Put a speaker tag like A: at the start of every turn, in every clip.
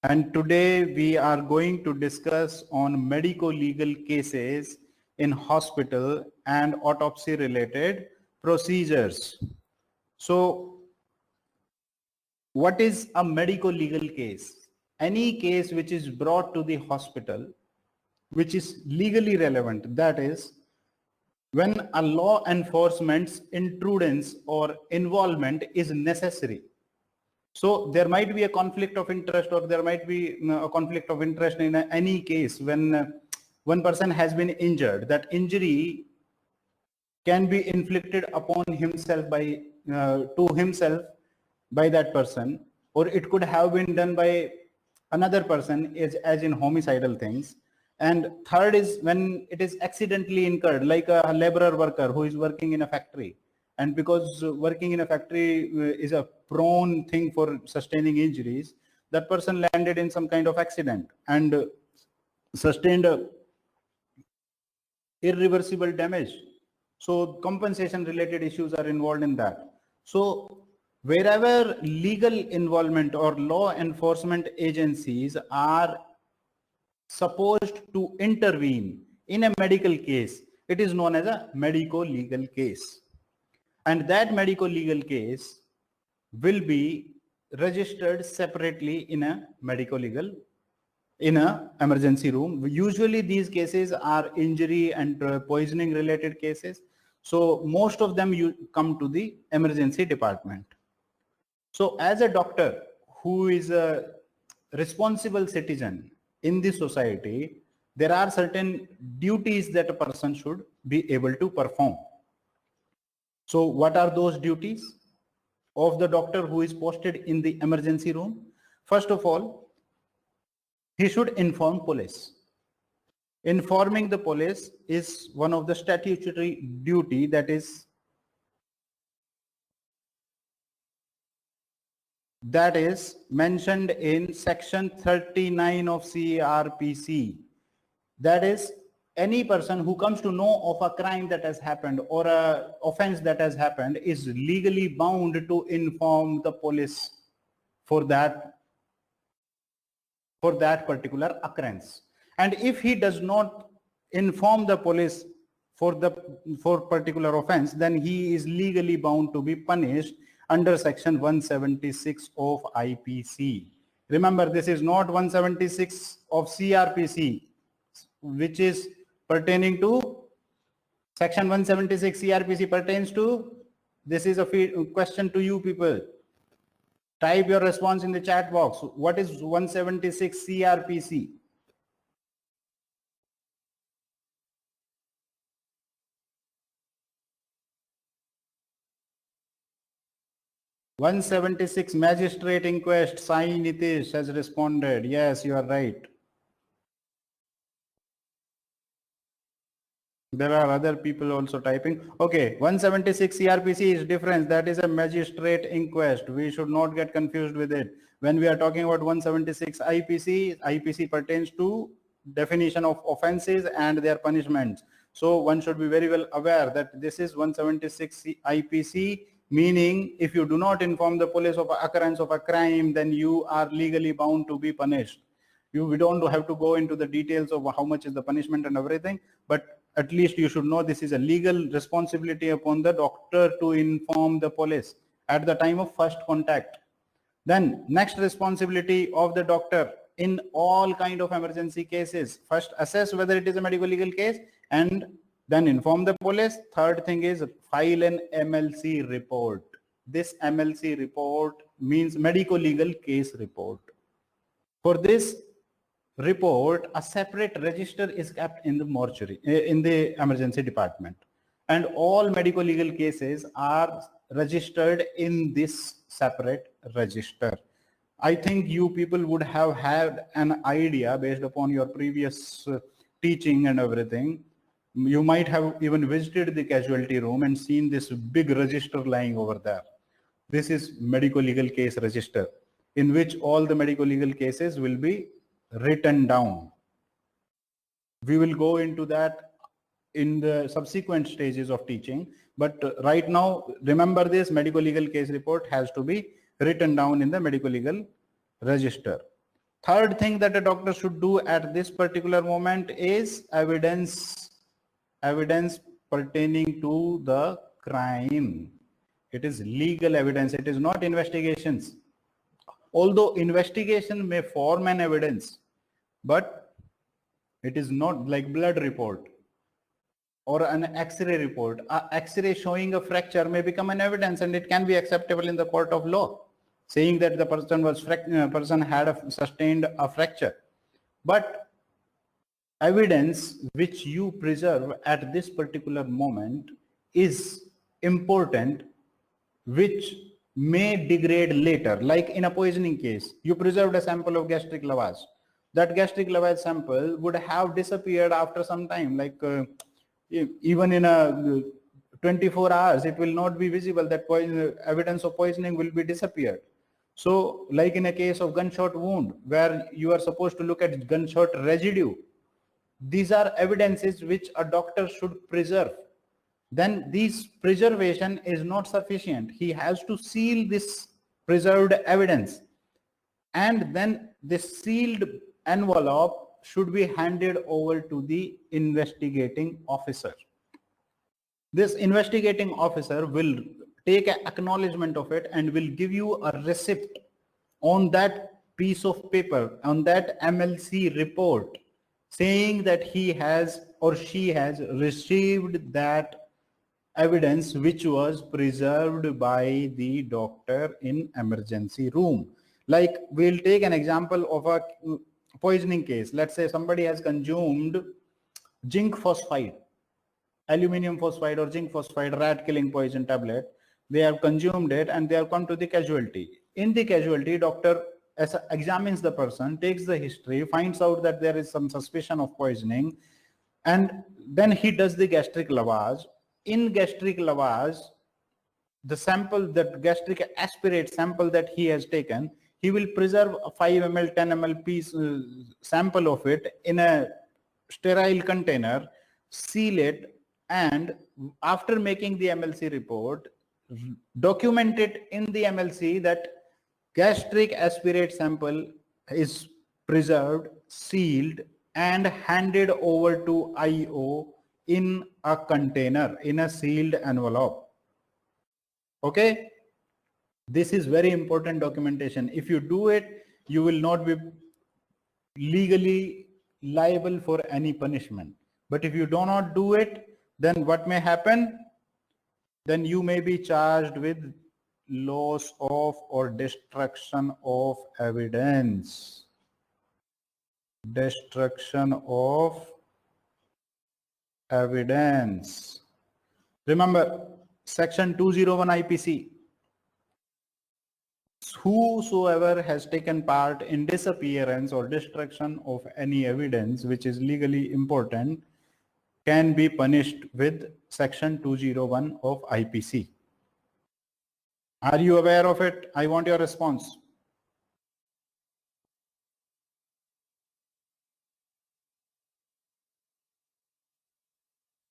A: And today we are going to discuss on medico-legal cases in hospital and autopsy related procedures. So what is a medico-legal case? Any case which is brought to the hospital which is legally relevant, that is when a law enforcement's intrudence or involvement is necessary. So there might be a conflict of interest, or there might be a conflict of interest in any case when one person has been injured. That injury can be inflicted upon himself by to himself by that person, or it could have been done by another person, as in homicidal things. And third is when it is accidentally incurred, like a laborer worker who is working in a factory, and because working in a factory is a prone thing for sustaining injuries, that person landed in some kind of accident and sustained irreversible damage. So compensation related issues are involved in that. So wherever legal involvement or law enforcement agencies are supposed to intervene in a medical case, it is known as a medico-legal case. And that medico-legal case will be registered separately in a medico-legal, in a emergency room. Usually these cases are injury and poisoning related cases. So most of them you come to the emergency department. So as a doctor who is a responsible citizen in the society, there are certain duties that a person should be able to perform. So what are those duties of the doctor who is posted in the emergency room? First of all, he should inform police. Informing the police is one of the statutory duty that is mentioned in section 39 of CRPC. That is, any person who comes to know of a crime that has happened or a offense that has happened is legally bound to inform the police for that particular occurrence. And if he does not inform the police for particular offense, then he is legally bound to be punished under section 176 of IPC. Remember, this is not 176 of CRPC, which is pertaining to section 176. CRPC pertains to, this is a question to you people. Type your response in the chat box. What is 176 CRPC? "176 magistrate inquest." Sai Nitish has responded. Yes, you are right. There are other people also typing. Okay, 176 CRPC is different. That is a magistrate inquest. We should not get confused with it. When we are talking about 176 IPC, IPC pertains to definition of offenses and their punishments. So one should be very well aware that this is 176 IPC, meaning if you do not inform the police of occurrence of a crime, then you are legally bound to be punished. We don't have to go into the details of how much is the punishment and everything, but at least you should know this is a legal responsibility upon the doctor to inform the police at the time of first contact. Then next responsibility of the doctor in all kind of emergency cases: first assess whether it is a medical legal case and then inform the police. Third thing is file an MLC report. This MLC report means medical legal case report. For this report, a separate register is kept in the mortuary, in the emergency department, and all medical legal cases are registered in this separate register. I think you people would have had an idea based upon your previous teaching and everything. You might have even visited the casualty room and seen this big register lying over there. This is medical legal case register, in which all the medical legal cases will be written down. We will go into that in the subsequent stages of teaching, but right now remember this: medical legal case report has to be written down in the medical legal register. Third thing that a doctor should do at this particular moment is evidence pertaining to the crime. It is legal evidence. It is not investigations. Although investigation may form an evidence, but it is not like blood report or an X-ray report. A X-ray showing a fracture may become an evidence, and it can be acceptable in the court of law, saying that the person had sustained a fracture. But evidence which you preserve at this particular moment is important, which may degrade later. Like in a poisoning case, you preserved a sample of gastric lavage. That gastric lavage sample would have disappeared after some time, like even in a 24 hours, it will not be visible. That evidence of poisoning will be disappeared. So like in a case of gunshot wound, where you are supposed to look at gunshot residue, these are evidences which a doctor should preserve. Then this preservation is not sufficient. He has to seal this preserved evidence, and then this sealed envelope should be handed over to the investigating officer. This investigating officer will take an acknowledgement of it and will give you a receipt on that piece of paper, on that MLC report, saying that he has or she has received that evidence which was preserved by the doctor in emergency room. Like we'll take an example of a poisoning case. Let's say somebody has consumed zinc phosphide, aluminum phosphide or zinc phosphide rat killing poison tablet. They have consumed it and they have come to the casualty. In the casualty, doctor examines the person, takes the history, finds out that there is some suspicion of poisoning, and then he does the gastric lavage. In gastric lavage, the sample, that gastric aspirate sample that he has taken, he will preserve a 5 ml, 10 ml piece sample of it in a sterile container, seal it, and after making the MLC report, document it in the MLC that gastric aspirate sample is preserved, sealed, and handed over to IO in a container, in a sealed envelope. Okay? This is very important documentation. If you do it, you will not be legally liable for any punishment. But if you do not do it, then what may happen? Then you may be charged with loss of or destruction of evidence. Destruction of evidence. Remember, section 201 IPC. Whosoever has taken part in disappearance or destruction of any evidence which is legally important can be punished with section 201 of IPC. Are you aware of it? I want your response.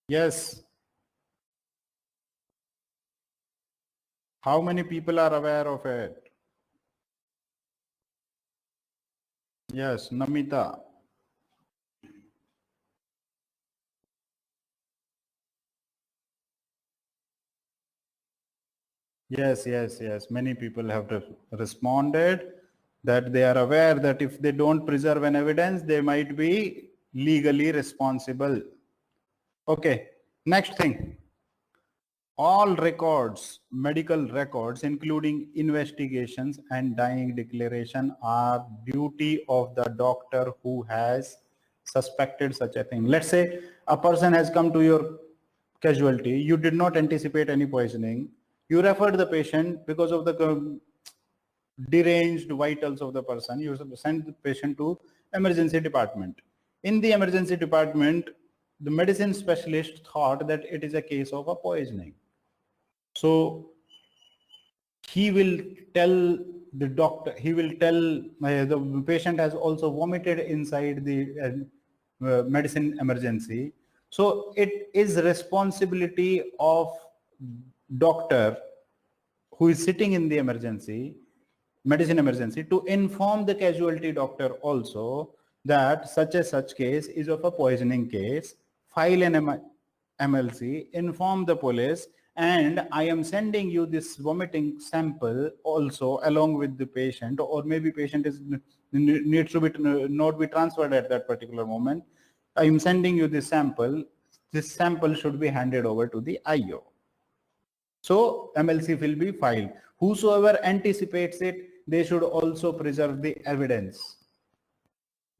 A: Yes. How many people are aware of it? Yes, Namita. Yes. Many people have responded that they are aware that if they don't preserve an evidence, they might be legally responsible. Okay, next thing. All records, medical records, including investigations and dying declaration, are duty of the doctor who has suspected such a thing. Let's say a person has come to your casualty. You did not anticipate any poisoning. You referred the patient because of the deranged vitals of the person. You sent the patient to emergency department. In the emergency department, the medicine specialist thought that it is a case of a poisoning. So he will tell the doctor, he will tell the patient has also vomited inside the medicine emergency. So it is responsibility of doctor who is sitting in the emergency medicine emergency, to inform the casualty doctor also that such a such case is of a poisoning case, file an MLC, inform the police, and I am sending you this vomiting sample also along with the patient, or maybe patient is needs to be not be transferred at that particular moment. I am sending you this sample. This sample should be handed over to the IO. So MLC will be filed. Whosoever anticipates it, they should also preserve the evidence.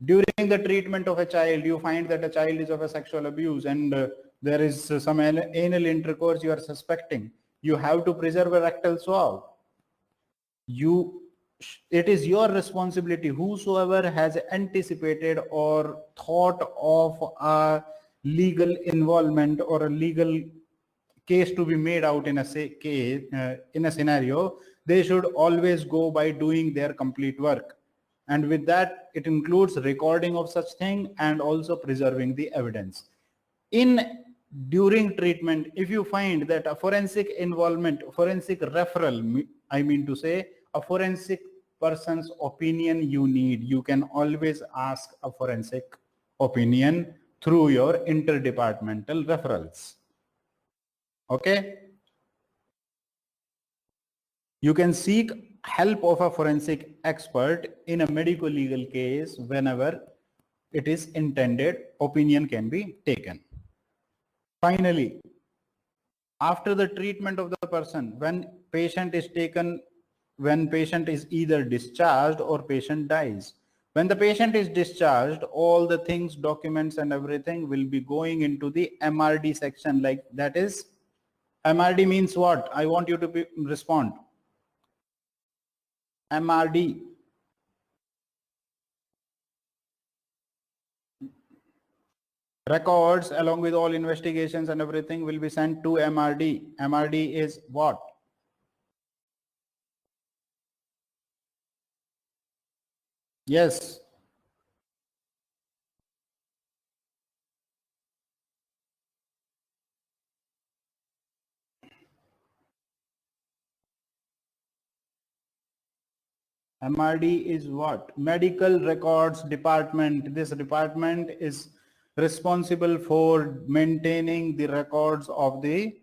A: During the treatment of a child, you find that a child is of a sexual abuse and there is some anal intercourse you are suspecting. You have to preserve a rectal swab. It is your responsibility. Whosoever has anticipated or thought of a legal involvement or a legal case to be made out in a case, in a scenario, they should always go by doing their complete work. And with that, it includes recording of such thing and also preserving the evidence. During treatment, if you find that a forensic involvement, forensic referral, I mean to say, a forensic person's opinion you need, you can always ask a forensic opinion through your interdepartmental referrals. Okay? You can seek help of a forensic expert in a medical legal case whenever it is intended, opinion can be taken. Finally, after the treatment of the person, when patient is either discharged or patient dies. When the patient is discharged, all the things, documents and everything will be going into the MRD section. Like that is, MRD means what? I want you to respond. MRD. Records along with all investigations and everything will be sent to MRD. MRD is what? Yes. MRD is what? Medical Records Department. This department is responsible for maintaining the records of the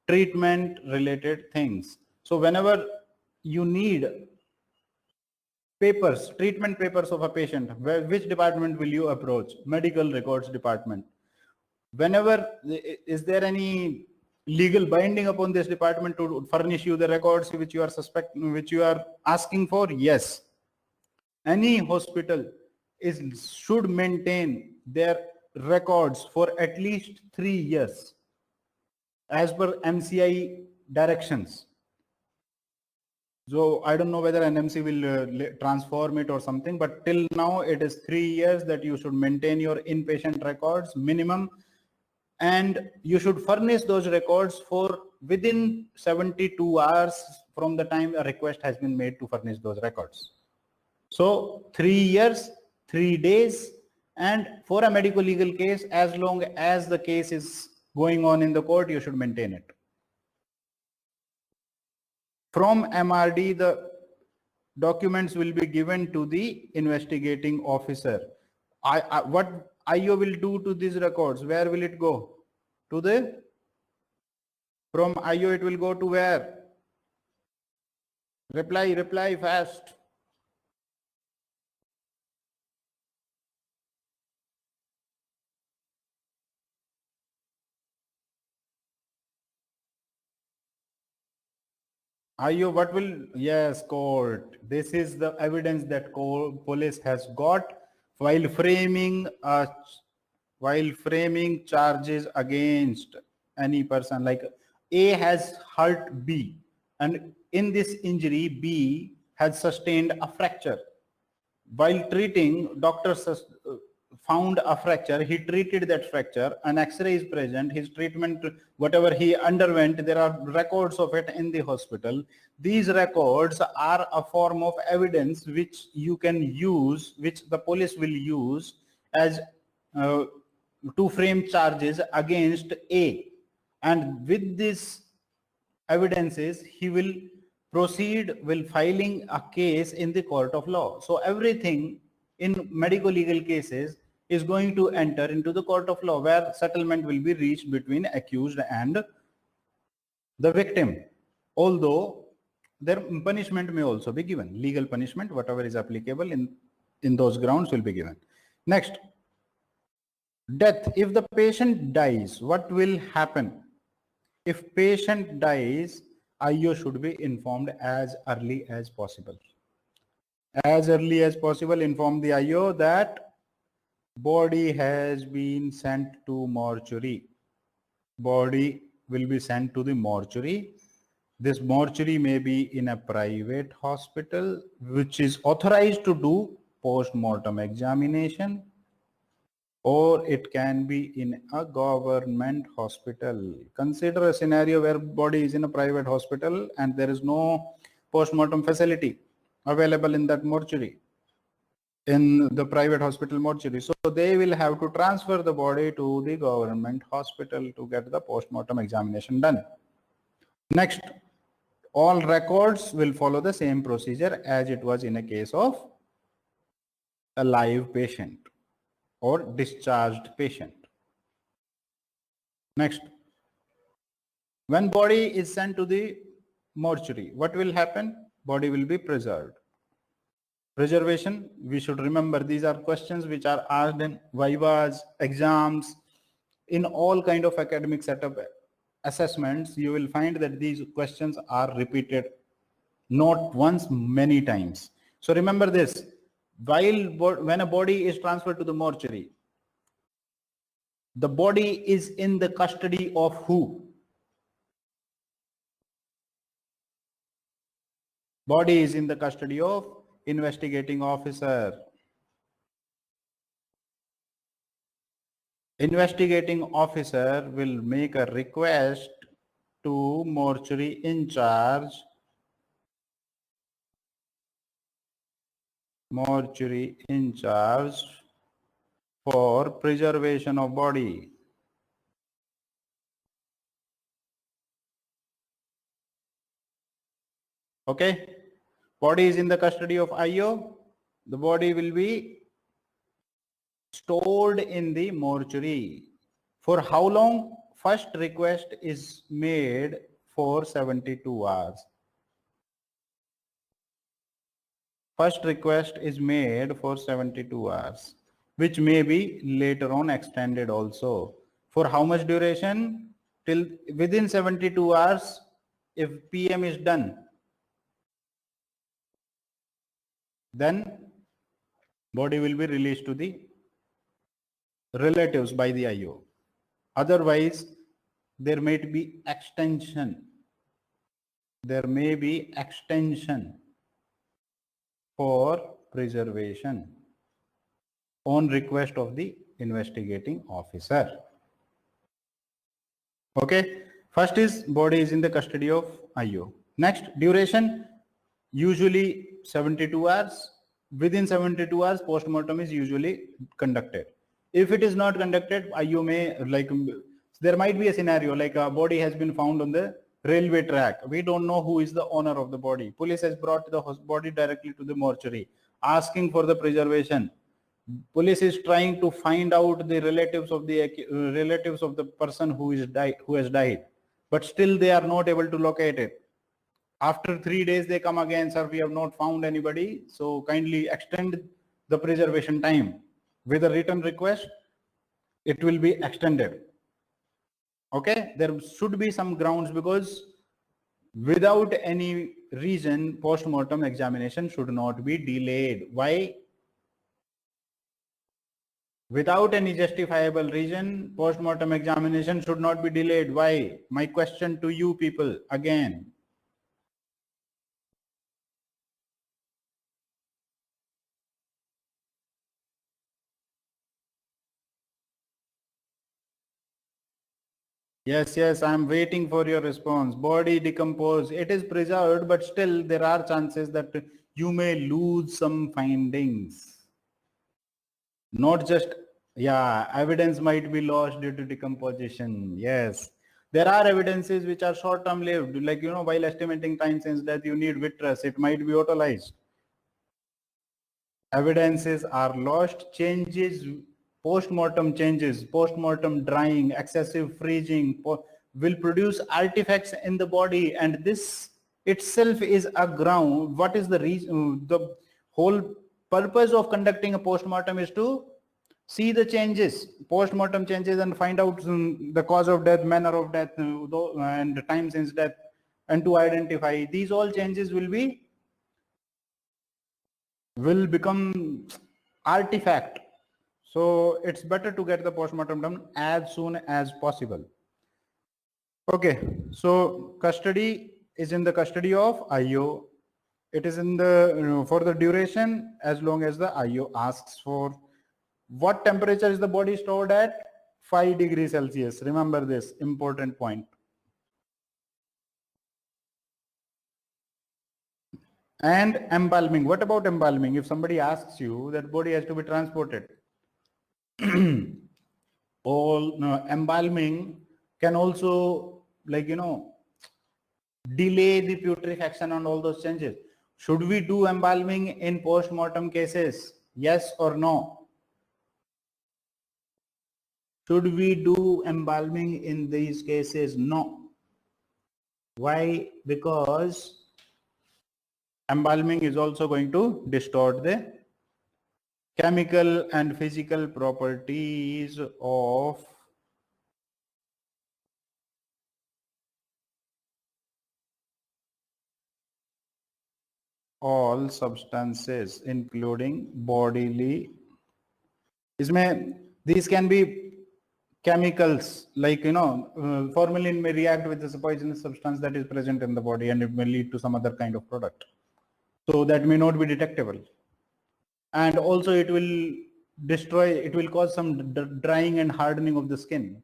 A: treatment related things. So whenever you need papers, treatment papers of a patient, which department will you approach? Medical Records Department. Whenever, is there any legal binding upon this department to furnish you the records which you are asking for? Yes. Any hospital should maintain their records for at least 3 years as per MCI directions. So I don't know whether NMC will transform it or something, but till now it is 3 years that you should maintain your inpatient records minimum, and you should furnish those records for within 72 hours from the time a request has been made to furnish those records. So 3 years, 3 days, and for a medical legal case, as long as the case is going on in the court, you should maintain it. From MRD, the documents will be given to the investigating officer. What IO will do to these records? Where will it go? From IO it will go to where? Reply fast. IO, what will, yes, court. This is the evidence that police has got while framing charges against any person. Like A has hurt B, and in this injury B has sustained a fracture. While treating, doctors found a fracture. He treated that fracture. An X-ray is present. His treatment, whatever he underwent, there are records of it in the hospital. These records are a form of evidence which you can use, which the police will use as to frame charges against A. And with these evidences, he will proceed will filing a case in the court of law. So everything in medical legal cases is going to enter into the court of law, where settlement will be reached between accused and the victim. Although their punishment may also be given, legal punishment, whatever is applicable in those grounds will be given. Next, death. If the patient dies, what will happen? If patient dies, IO should be informed as early as possible. As early as possible, inform the IO that body has been sent to mortuary. Body will be sent to the mortuary. This mortuary may be in a private hospital which is authorized to do post-mortem examination, or it can be in a government hospital. Consider a scenario where body is in a private hospital and there is no post-mortem facility available in that mortuary, in the private hospital mortuary. So they will have to transfer the body to the government hospital to get the post-mortem examination done. Next, all records will follow the same procedure as it was in a case of a live patient or discharged patient. Next, when body is sent to the mortuary, what will happen? Body will be preserved. Preservation, we should remember, these are questions which are asked in vivas, exams, in all kind of academic setup assessments. You will find that these questions are repeated not once, many times. So remember this, when a body is transferred to the mortuary, the body is in the custody of who? Body is in the custody of investigating officer. Investigating officer will make a request to mortuary in charge. Mortuary in charge for preservation of body. Okay, body is in the custody of IO. The body will be stored in the mortuary. For how long? First request is made for 72 hours. First request is made for 72 hours, which may be later on extended also. For how much duration? Till within 72 hours, if PM is done, then body will be released to the relatives by the IO. Otherwise, there may be extension. There may be extension for preservation on request of the investigating officer. Okay, first is body is in the custody of IO. Next, duration, usually 72 hours. Within 72 hours, post-mortem is usually conducted. If it is not conducted, IO may, there might be a scenario like a body has been found on the railway track. We don't know who is the owner of the body. Police has brought the body directly to the mortuary, asking for the preservation. Police is trying to find out the relatives of the person who has died, but still they are not able to locate it. After 3 days, they come again, sir, we have not found anybody. So kindly extend the preservation time. With a written request, it will be extended. Okay, there should be some grounds, because without any reason, post-mortem examination should not be delayed. Why? Without any justifiable reason, post-mortem examination should not be delayed. Why? My question to you people again. Yes, I'm waiting for your response. Body decomposed, it is preserved, but still there are chances that you may lose some findings. Not just, yeah, evidence might be lost due to decomposition. Yes. There are evidences which are short-term lived, like, while estimating time since death, you need witness, it might be autolyzed. Evidences are lost, changes, post-mortem changes, post-mortem drying, excessive freezing will produce artifacts in the body, and this itself is a ground. What is the reason? The whole purpose of conducting a post-mortem is to see the changes, post-mortem changes, and find out the cause of death, manner of death, and time since death, and to identify these all changes will become artifact. So it's better to get the post-mortem done as soon as possible. Okay, so custody is in the custody of IO. It is in the for the duration as long as the IO asks for. What temperature is the body stored at? 5 degrees Celsius. Remember this important point. And embalming. What about embalming? If somebody asks you that body has to be transported, embalming can also, delay the putrefaction and all those changes. Should we do embalming in post-mortem cases? Yes or no? Should we do embalming in these cases? No. Why? Because embalming is also going to distort the chemical and physical properties of all substances, including bodily. These can be chemicals, like, formalin may react with this poisonous substance that is present in the body, and it may lead to some other kind of product. So that may not be detectable. And also it will cause some drying and hardening of the skin.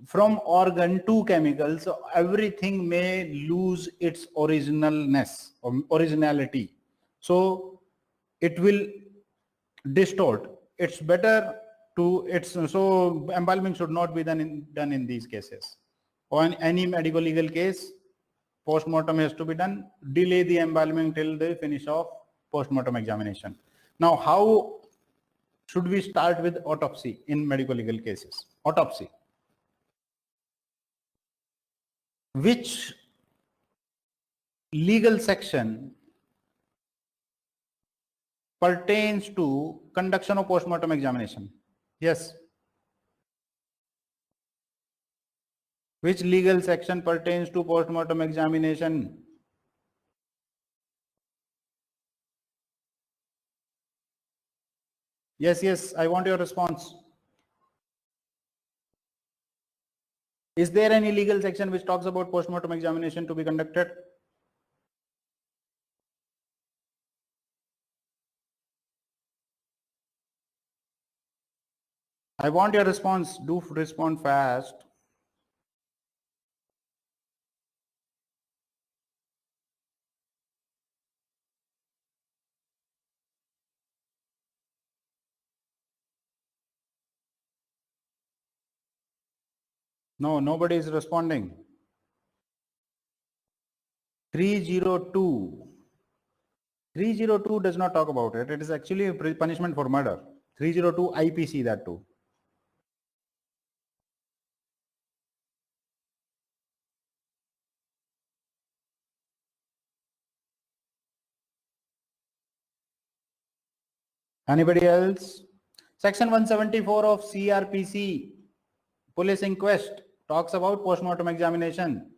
A: From organ to chemicals, so everything may lose its originalness or originality. So it will distort. It's better so embalming should not be done in these cases. On any medical legal case, post-mortem has to be done. Delay the embalming till the finish of post-mortem examination. Now, how should we start with autopsy in medical legal cases? Autopsy. Which legal section pertains to conduction of post-mortem examination? Yes. Which legal section pertains to post-mortem examination? Yes, I want your response. Is there any legal section which talks about post-mortem examination to be conducted? I want your response. Do respond fast. No, nobody is responding. 302. 302 does not talk about it. It is actually a punishment for murder. 302 IPC, that too. Anybody else? Section 174 of CRPC, Police Inquest, talks about post-mortem examination.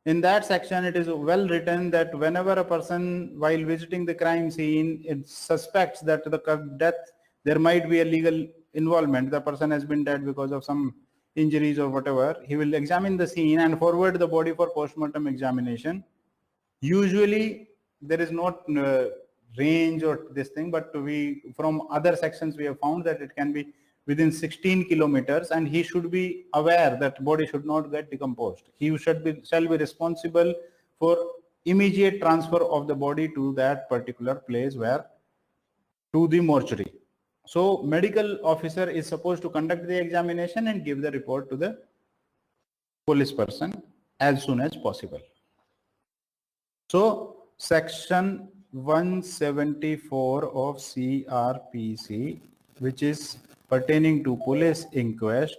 A: In that section, it is well written that whenever a person, while visiting the crime scene, it suspects that the death, there might be a legal involvement, the person has been dead because of some injuries or whatever, he will examine the scene and forward the body for post-mortem examination. Usually, there is not range or this thing, but from other sections we have found that it can be within 16 kilometers, and he should be aware that body should not get decomposed. He shall be responsible for immediate transfer of the body to that particular place, to the mortuary. So medical officer is supposed to conduct the examination and give the report to the police person as soon as possible. So section 174 of CRPC, which is pertaining to police inquest,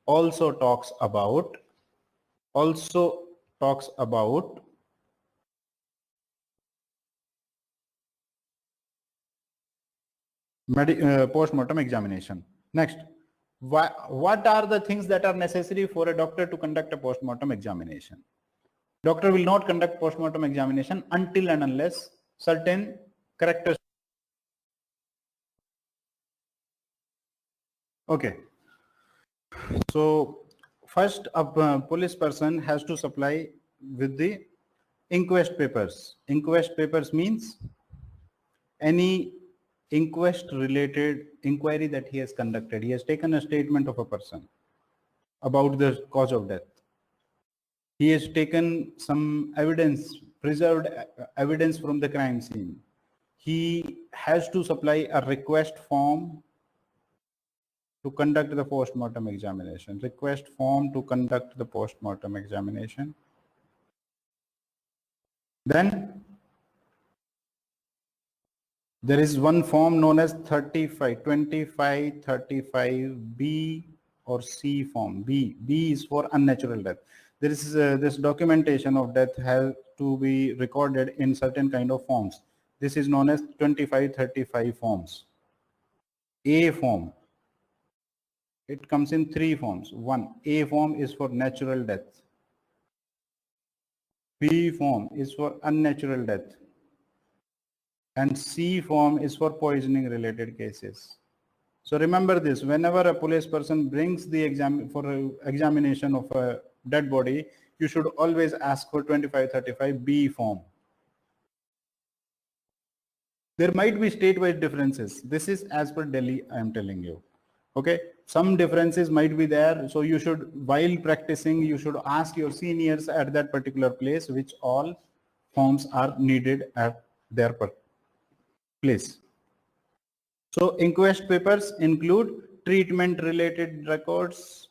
A: also talks about post-mortem examination. Next, what are the things that are necessary for a doctor to conduct a post-mortem examination? Doctor will not conduct post-mortem examination until and unless certain characteristics. Okay. So first, a police person has to supply with the inquest papers. Inquest papers means any inquest related inquiry that he has conducted. He has taken a statement of a person about the cause of death. He has taken some evidence, preserved evidence from the crime scene. He has to supply a request form to conduct the post-mortem examination. Request form to conduct the post-mortem examination. Then there is one form known as 2535B or C form. B is for unnatural death. There is this documentation of death has to be recorded in certain kind of forms. This is known as 2535 forms. A form. It comes in three forms. One, A form is for natural death. B form is for unnatural death. And C form is for poisoning related cases. So remember this, whenever a police person brings the examination of a dead body, you should always ask for 2535B form. There might be state-wise differences. This is as per Delhi, I am telling you. Okay, some differences might be there. So you should, while practicing, you should ask your seniors at that particular place which all forms are needed at their place. So inquest papers include treatment related records.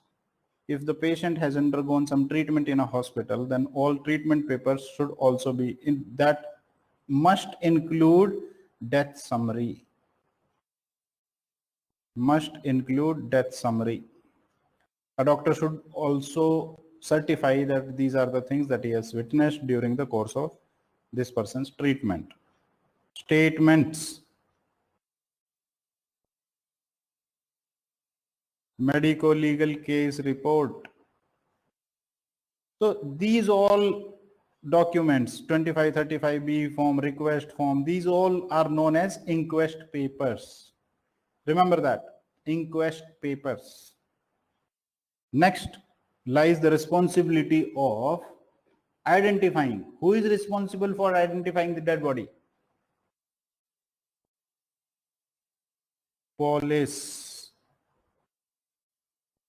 A: If the patient has undergone some treatment in a hospital, then all treatment papers should also be in that. Must include death summary. Must include death summary. A doctor should also certify that these are the things that he has witnessed during the course of this person's treatment. Statements. Medico-legal case report. So these all documents, 2535B form, request form, these all are known as inquest papers. Remember that, inquest papers. Next lies the responsibility of identifying. Who is responsible for identifying the dead body? Police.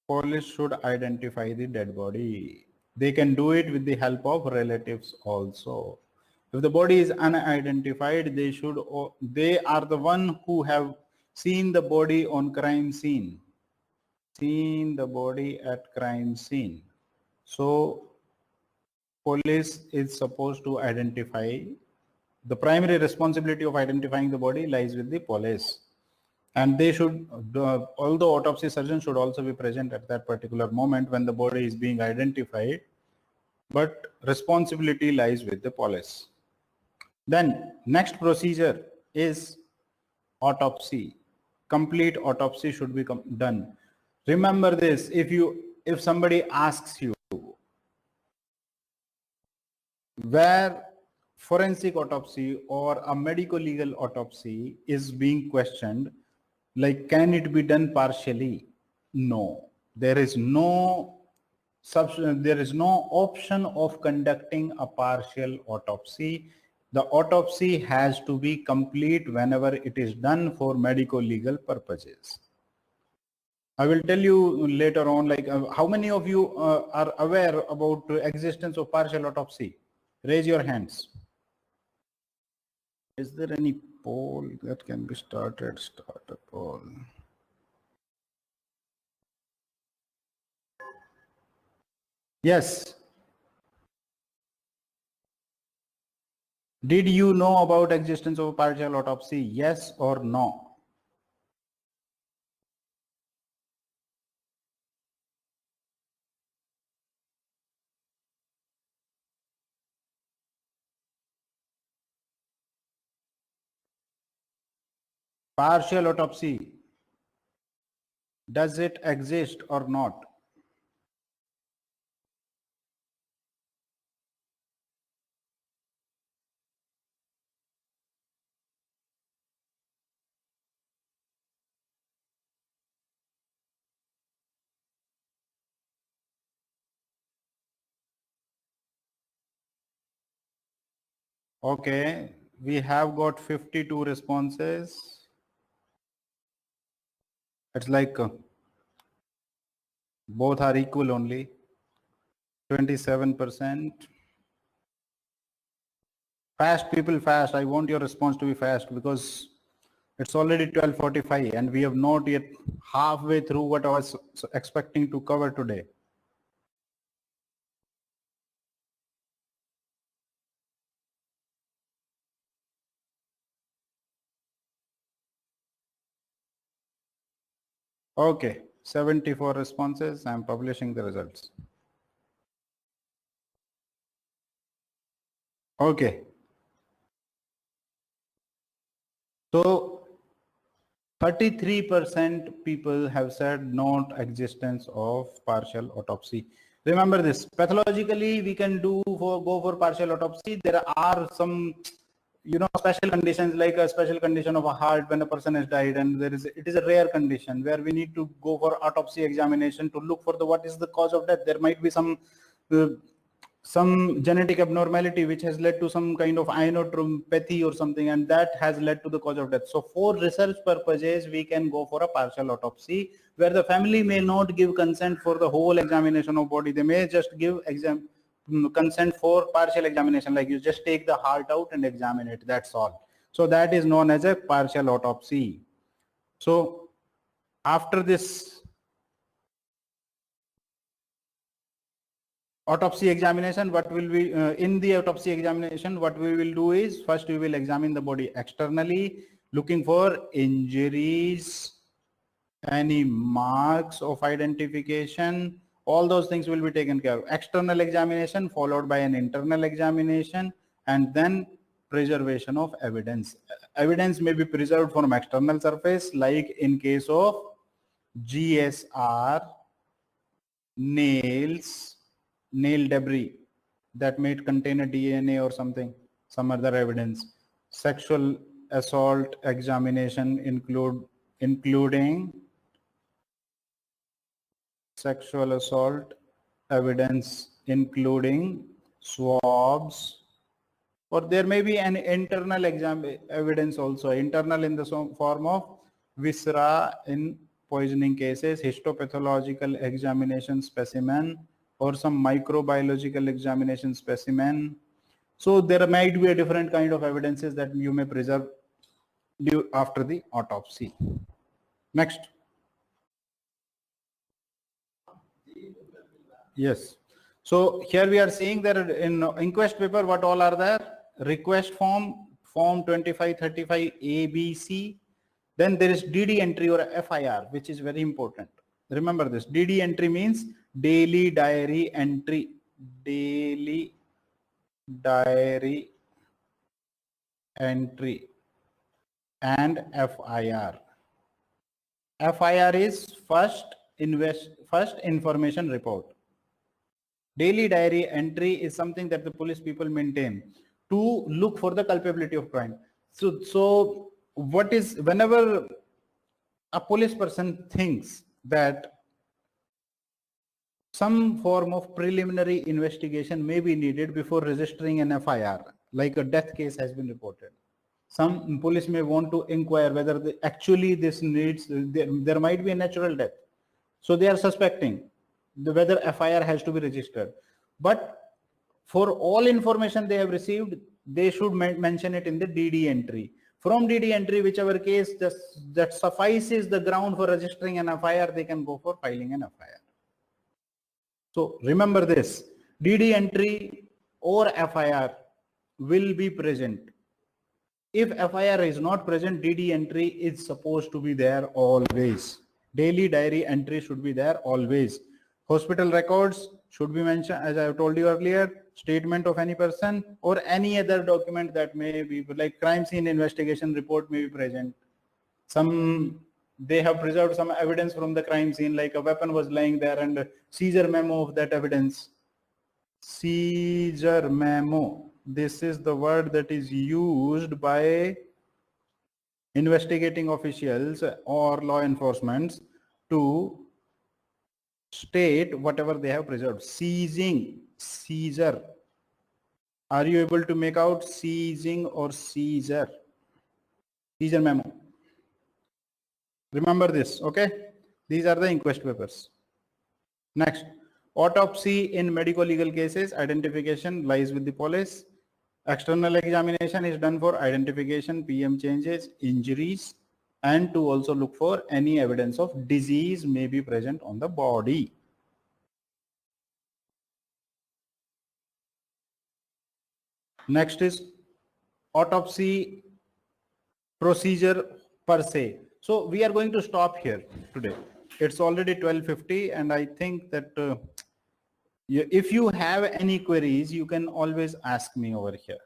A: Police should identify the dead body. They can do it with the help of relatives also. If the body is unidentified, they are the one who have seen the body on crime scene. Seen the body at crime scene. So police is supposed to identify. The primary responsibility of identifying the body lies with the police. And they should, although autopsy surgeon should also be present at that particular moment when the body is being identified, but responsibility lies with the police. Then next procedure is autopsy. Complete autopsy should be done. Remember this, if somebody asks you where forensic autopsy or a medico-legal autopsy is being questioned, like can it be done partially? No, there is no option of conducting a partial autopsy. The autopsy has to be complete whenever it is done for medico-legal purposes. I will tell you later on, like how many of you are aware about the existence of partial autopsy? Raise your hands. Is there any poll that can be started? Start a poll. Yes. Did you know about existence of partial autopsy? Yes or no? Partial autopsy, does it exist or not? Okay, we have got 52 responses. It's like both are equal only. 27%. Fast people, fast. I want your response to be fast because it's already 12:45 and we have not yet halfway through what I was expecting to cover today. Okay, 74 responses. I'm publishing the results. Okay. So 33% people have said not existence of partial autopsy. Remember this, pathologically we can go for partial autopsy. There are some, special conditions, like a special condition of a heart when a person has died, and it is a rare condition where we need to go for autopsy examination to look for what is the cause of death. There might be some genetic abnormality which has led to some kind of ionotrophy or something, and that has led to the cause of death. So for research purposes, we can go for a partial autopsy where the family may not give consent for the whole examination of body. They may just give consent for partial examination, like you just take the heart out and examine it, that's all. So that is known as a partial autopsy. So after this autopsy examination, what will we in the autopsy examination, what we will do is, first we will examine the body externally, looking for injuries, any marks of identification. All those things will be taken care of. External examination followed by an internal examination, and then preservation of evidence. Evidence may be preserved from external surface, like in case of GSR, nails, nail debris that may contain a DNA or something, some other evidence. Sexual assault examination including sexual assault evidence, including swabs, or there may be an internal evidence also, internal in the form of viscera in poisoning cases, histopathological examination specimen, or some microbiological examination specimen. So there might be a different kind of evidences that you may preserve after the autopsy. Next. Yes. So here we are seeing that in inquest paper, what all are there? Request form, form 2535 ABC. Then there is DD entry or FIR, which is very important. Remember this. DD entry means daily diary entry. Daily diary entry. And FIR. FIR is first information report. Daily diary entry is something that the police people maintain to look for the culpability of crime. So what is, whenever a police person thinks that some form of preliminary investigation may be needed before registering an FIR, like a death case has been reported, some police may want to inquire whether actually this needs, there might be a natural death. So they are suspecting whether FIR has to be registered. But for all information they have received, they should mention it in the DD entry. From DD entry, whichever case that suffices the ground for registering an FIR, they can go for filing an FIR. So remember this, DD entry or FIR will be present. If FIR is not present, DD entry is supposed to be there always. Daily diary entry should be there always. Hospital records should be mentioned, as I have told you earlier, statement of any person or any other document that may be, like crime scene investigation report may be present. They have preserved some evidence from the crime scene, like a weapon was lying there and seizure memo of that evidence. Seizure memo. This is the word that is used by investigating officials or law enforcement to state whatever they have preserved. Seizing, seizure. Are you able to make out seizing or seizure? Seizure memo. Remember this, okay? These are the inquest papers. Next, autopsy in medico-legal cases, identification lies with the police. External examination is done for identification, PM changes, injuries, and to also look for any evidence of disease may be present on the body. Next is autopsy procedure per se. So we are going to stop here today. It's already 12:50 and I think that if you have any queries, you can always ask me over here.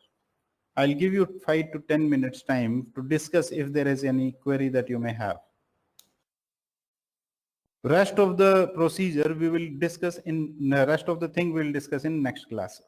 A: I'll give you 5 to 10 minutes time to discuss if there is any query that you may have. Rest of the procedure we will discuss in rest of the thing we'll discuss in next class.